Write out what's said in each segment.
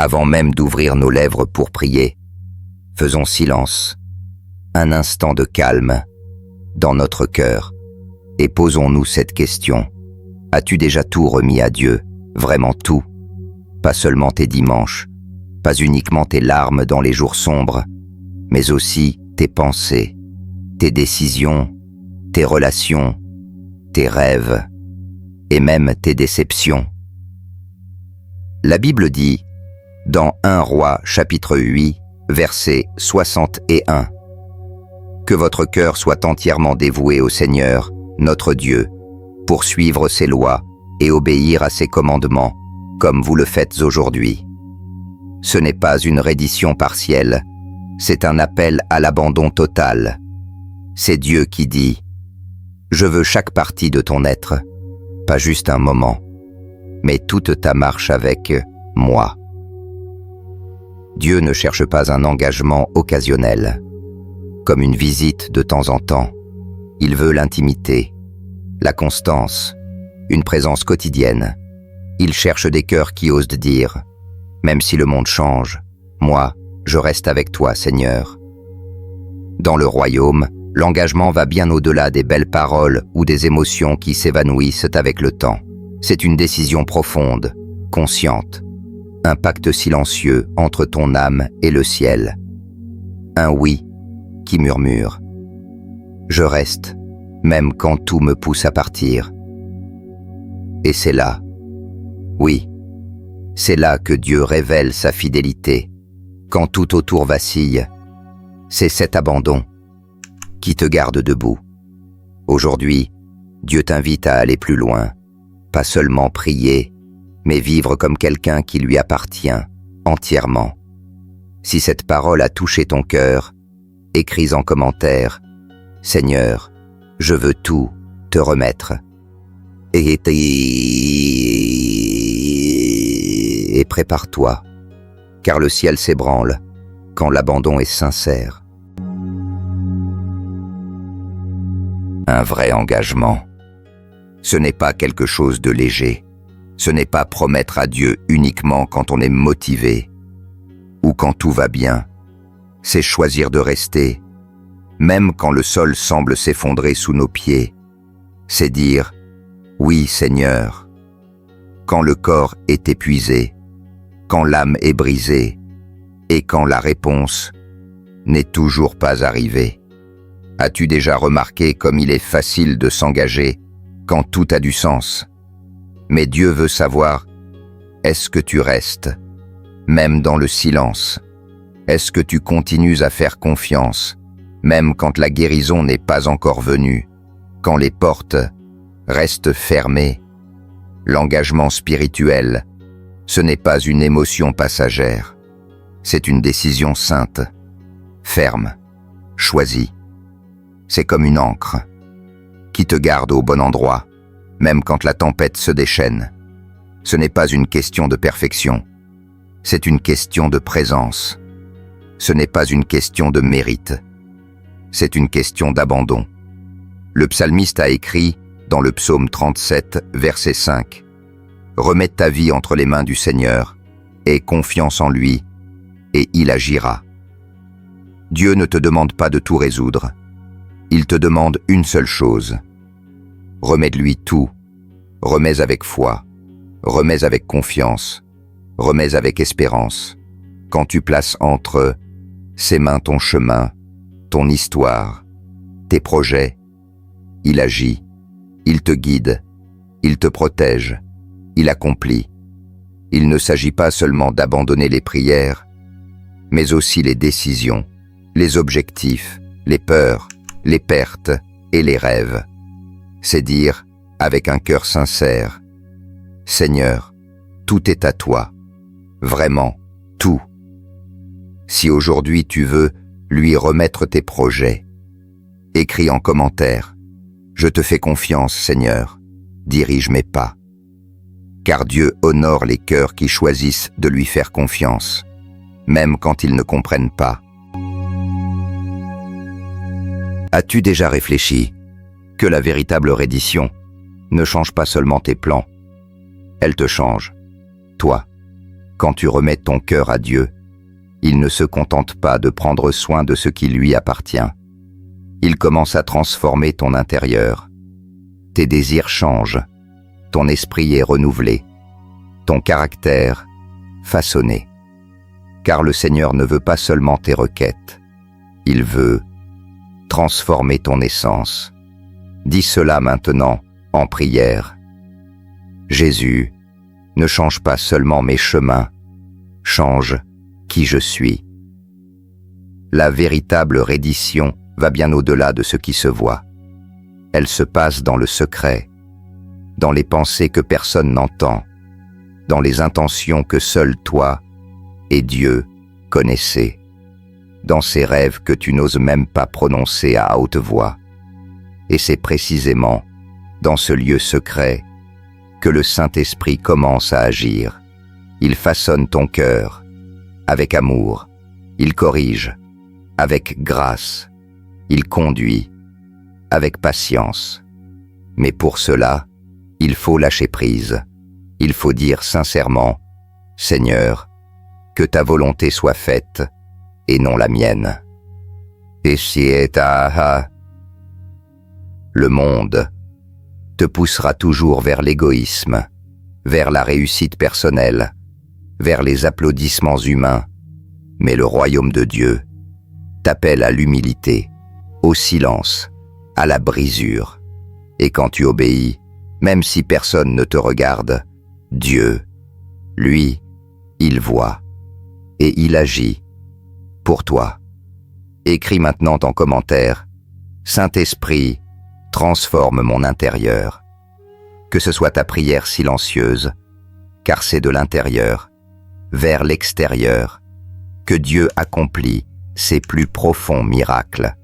Avant même d'ouvrir nos lèvres pour prier, faisons silence, un instant de calme dans notre cœur, et posons-nous cette question. As-tu déjà tout remis à Dieu, vraiment tout? Pas seulement tes dimanches, pas uniquement tes larmes dans les jours sombres, mais aussi tes pensées, tes décisions, tes relations, tes rêves, et même tes déceptions. La Bible dit, dans 1 Roi chapitre 8, verset 61, « Que votre cœur soit entièrement dévoué au Seigneur, notre Dieu, pour suivre ses lois et obéir à ses commandements, comme vous le faites aujourd'hui. » Ce n'est pas une reddition partielle, c'est un appel à l'abandon total. C'est Dieu qui dit « Je veux chaque partie de ton être, pas juste un moment, mais toute ta marche avec moi. » Dieu ne cherche pas un engagement occasionnel, comme une visite de temps en temps. Il veut l'intimité, la constance, une présence quotidienne. Il cherche des cœurs qui osent dire « Même si le monde change, moi, je reste avec toi, Seigneur. » Dans le royaume, l'engagement va bien au-delà des belles paroles ou des émotions qui s'évanouissent avec le temps. C'est une décision profonde, consciente, un pacte silencieux entre ton âme et le ciel. Un oui qui murmure « Je reste, même quand tout me pousse à partir. » Et c'est là, oui, c'est là que Dieu révèle sa fidélité. Quand tout autour vacille, c'est cet abandon qui te garde debout. Aujourd'hui, Dieu t'invite à aller plus loin, pas seulement prier, mais vivre comme quelqu'un qui lui appartient entièrement. Si cette parole a touché ton cœur, écris en commentaire « Seigneur, je veux tout te remettre. » Et prépare-toi, car le ciel s'ébranle quand l'abandon est sincère. Un vrai engagement. Ce n'est pas quelque chose de léger. Ce n'est pas promettre à Dieu uniquement quand on est motivé ou quand tout va bien. C'est choisir de rester, même quand le sol semble s'effondrer sous nos pieds. C'est dire « Oui, Seigneur », quand le corps est épuisé, quand l'âme est brisée et quand la réponse n'est toujours pas arrivée. As-tu déjà remarqué comme il est facile de s'engager quand tout a du sens? Mais Dieu veut savoir, est-ce que tu restes, même dans le silence? Est-ce que tu continues à faire confiance, même quand la guérison n'est pas encore venue, quand les portes restent fermées? L'engagement spirituel, ce n'est pas une émotion passagère, c'est une décision sainte, ferme, choisie. C'est comme une ancre qui te garde au bon endroit, même quand la tempête se déchaîne. Ce n'est pas une question de perfection, c'est une question de présence. Ce n'est pas une question de mérite, c'est une question d'abandon. Le psalmiste a écrit dans le psaume 37, verset 5, « Remets ta vie entre les mains du Seigneur, aie confiance en lui, et il agira. » Dieu ne te demande pas de tout résoudre, il te demande une seule chose. Remets-lui tout, remets avec foi, remets avec confiance, remets avec espérance. Quand tu places entre ses mains ton chemin, ton histoire, tes projets, il agit, il te guide, il te protège, il accomplit. Il ne s'agit pas seulement d'abandonner les prières, mais aussi les décisions, les objectifs, les peurs, les pertes et les rêves. C'est dire, avec un cœur sincère, « Seigneur, tout est à toi, vraiment tout. » Si aujourd'hui tu veux lui remettre tes projets, écris en commentaire « Je te fais confiance, Seigneur, dirige mes pas. » Car Dieu honore les cœurs qui choisissent de lui faire confiance, même quand ils ne comprennent pas. As-tu déjà réfléchi que la véritable reddition ne change pas seulement tes plans, elle te change, toi. quand tu remets ton cœur à Dieu, il ne se contente pas de prendre soin de ce qui lui appartient. Il commence à transformer ton intérieur. Tes désirs changent, ton esprit est renouvelé, ton caractère façonné. Car le Seigneur ne veut pas seulement tes requêtes, il veut transformer ton essence. Dis cela maintenant en prière. Jésus, ne change pas seulement mes chemins, change qui je suis. La véritable reddition va bien au-delà de ce qui se voit. Elle se passe dans le secret, dans les pensées que personne n'entend, dans les intentions que seul toi et Dieu connaissez, dans ces rêves que tu n'oses même pas prononcer à haute voix. Et c'est précisément dans ce lieu secret que le Saint-Esprit commence à agir. Il façonne ton cœur avec amour, il corrige avec grâce, il conduit avec patience. Mais pour cela, il faut lâcher prise. Il faut dire sincèrement, « Seigneur, que ta volonté soit faite et non la mienne. » Et si le monde te poussera toujours vers l'égoïsme, vers la réussite personnelle, vers les applaudissements humains, mais le royaume de Dieu t'appelle à l'humilité, au silence, à la brisure. Et quand tu obéis, même si personne ne te regarde, Dieu, lui, il voit et il agit pour toi. Écris maintenant en commentaire, « Saint-Esprit, transforme mon intérieur. » Que ce soit ta prière silencieuse, car c'est de l'intérieur vers l'extérieur que Dieu accomplit ses plus profonds miracles.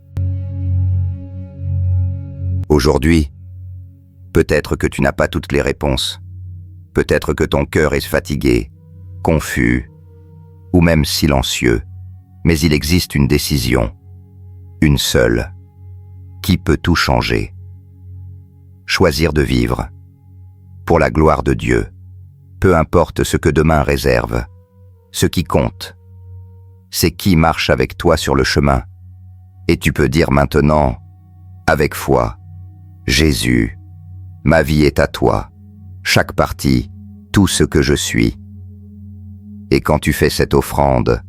Aujourd'hui, peut-être que tu n'as pas toutes les réponses. Peut-être que ton cœur est fatigué, confus, ou même silencieux. Mais il existe une décision, une seule, qui peut tout changer. Choisir de vivre, pour la gloire de Dieu, peu importe ce que demain réserve. Ce qui compte, c'est qui marche avec toi sur le chemin. Et tu peux dire maintenant, avec foi, « Jésus, ma vie est à toi, chaque partie, tout ce que je suis. » Et quand tu fais cette offrande,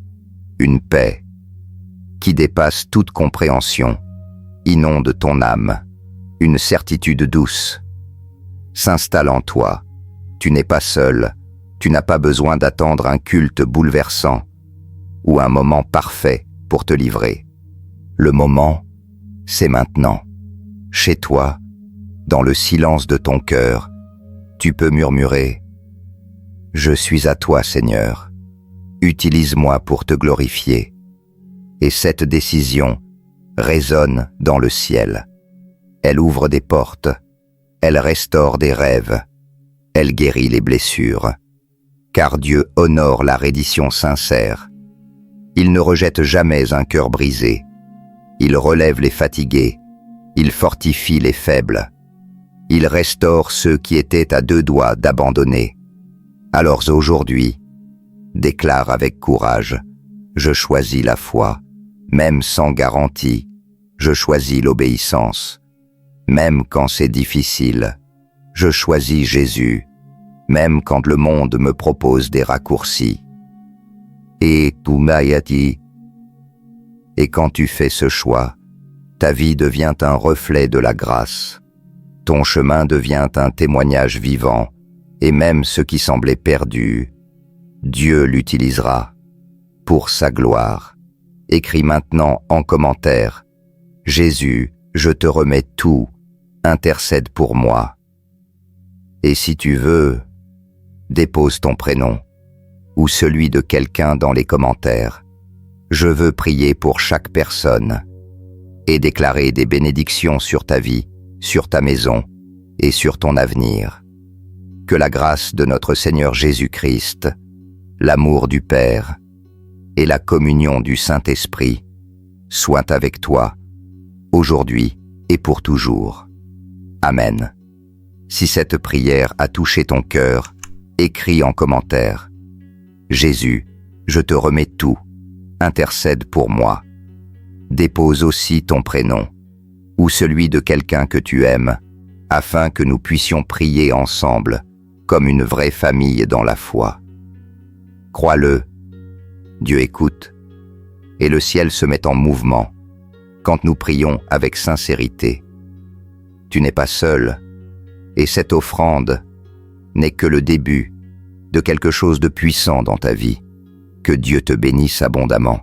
une paix qui dépasse toute compréhension inonde ton âme, une certitude douce s'installe en toi. Tu n'es pas seul, tu n'as pas besoin d'attendre un culte bouleversant ou un moment parfait pour te livrer. Le moment, c'est maintenant. Chez toi, dans le silence de ton cœur, tu peux murmurer « Je suis à toi, Seigneur. Utilise-moi pour te glorifier. » Et cette décision résonne dans le ciel. Elle ouvre des portes, elle restaure des rêves, elle guérit les blessures. Car Dieu honore la reddition sincère. Il ne rejette jamais un cœur brisé. Il relève les fatigués, il fortifie les faibles. Il restaure ceux qui étaient à deux doigts d'abandonner. Alors aujourd'hui, déclare avec courage, « Je choisis la foi, même sans garantie. Je choisis l'obéissance, même quand c'est difficile. Je choisis Jésus, même quand le monde me propose des raccourcis. » Et quand tu fais ce choix, ta vie devient un reflet de la grâce. Ton chemin devient un témoignage vivant, et même ce qui semblait perdu, Dieu l'utilisera pour sa gloire. Écris maintenant en commentaire, « Jésus, je te remets tout, intercède pour moi. » Et si tu veux, dépose ton prénom ou celui de quelqu'un dans les commentaires. Je veux prier pour chaque personne et déclarer des bénédictions sur ta vie, sur ta maison et sur ton avenir. Que la grâce de notre Seigneur Jésus-Christ, l'amour du Père et la communion du Saint-Esprit soient avec toi, aujourd'hui et pour toujours. Amen. Si cette prière a touché ton cœur, écris en commentaire. Jésus, je te remets tout, intercède pour moi. Dépose aussi ton prénom, ou celui de quelqu'un que tu aimes, afin que nous puissions prier ensemble, comme une vraie famille dans la foi. Crois-le, Dieu écoute, et le ciel se met en mouvement quand nous prions avec sincérité. Tu n'es pas seul, et cette offrande n'est que le début de quelque chose de puissant dans ta vie. Que Dieu te bénisse abondamment.